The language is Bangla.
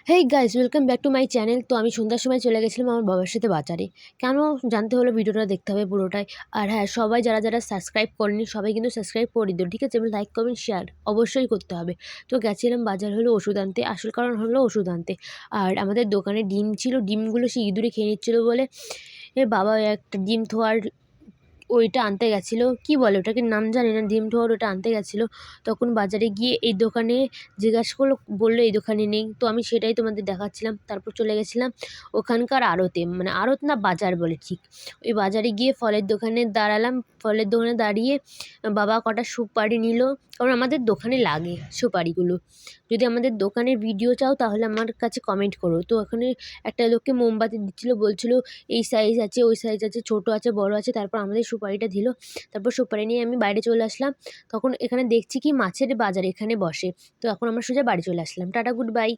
Hey guys, welcome back to my channel. তো আমি সন্ধ্যার সময় চলে গেছিলাম আমার বাবার সাথে বাজারে। কেন জানতে হলো, ভিডিওটা দেখতে হবে পুরোটাই। আর হ্যাঁ, সবাই যারা যারা সাবস্ক্রাইব করেনি সবাই কিন্তু সাবস্ক্রাইব করে দিও, ঠিক আছে? এবং লাইক কমেন্ট শেয়ার অবশ্যই করতে হবে। তো গেছিলাম বাজার হলো ওষুধ আনতে, আসল কারণ হলো ওষুধ আনতে। আর আমাদের দোকানে ডিম ছিল, ডিমগুলো সে ইঁদুরে খেয়ে নিচ্ছিলো বলে বাবা একটা ডিম থোয়ার ওইটা আনতে গেছিলো, কি বলে ওটাকে, নাম জানি না, ডিম ঠোয়ার ওটা আনতে গেছিলো। তখন বাজারে গিয়ে এই দোকানে জিজ্ঞাসা করলো, বললো এই দোকানে নেই। তো আমি সেটাই তোমাদের দেখাচ্ছিলাম। তারপর চলে গেছিলাম ওখানকার আড়তে, মানে আড়ত না বাজার বলে ঠিক। ওই বাজারে গিয়ে ফলের দোকানে দাঁড়ালাম। ফলের দোকানে দাঁড়িয়ে বাবা কটা সুপারি নিল, কারণ আমাদের দোকানে লাগে সুপারিগুলো। যদি আমাদের দোকানের ভিডিও চাও তাহলে আমার কাছে কমেন্ট করো। তো ওখানে একটা লোককে মোমবাতি দিচ্ছিলো, বলছিলো এই সাইজ আছে, ওই সাইজ আছে, ছোট আছে, বড় আছে। তারপর আমাদের সুপারিটা দিল। তারপর সুপারি নিয়ে আমি বাইরে চলে আসলাম। তখন এখানে দেখছি কি মাছের বাজার এখানে বসে। তো এখন আমরা সোজা বাড়ি চলে আসলাম। Tata, good bye.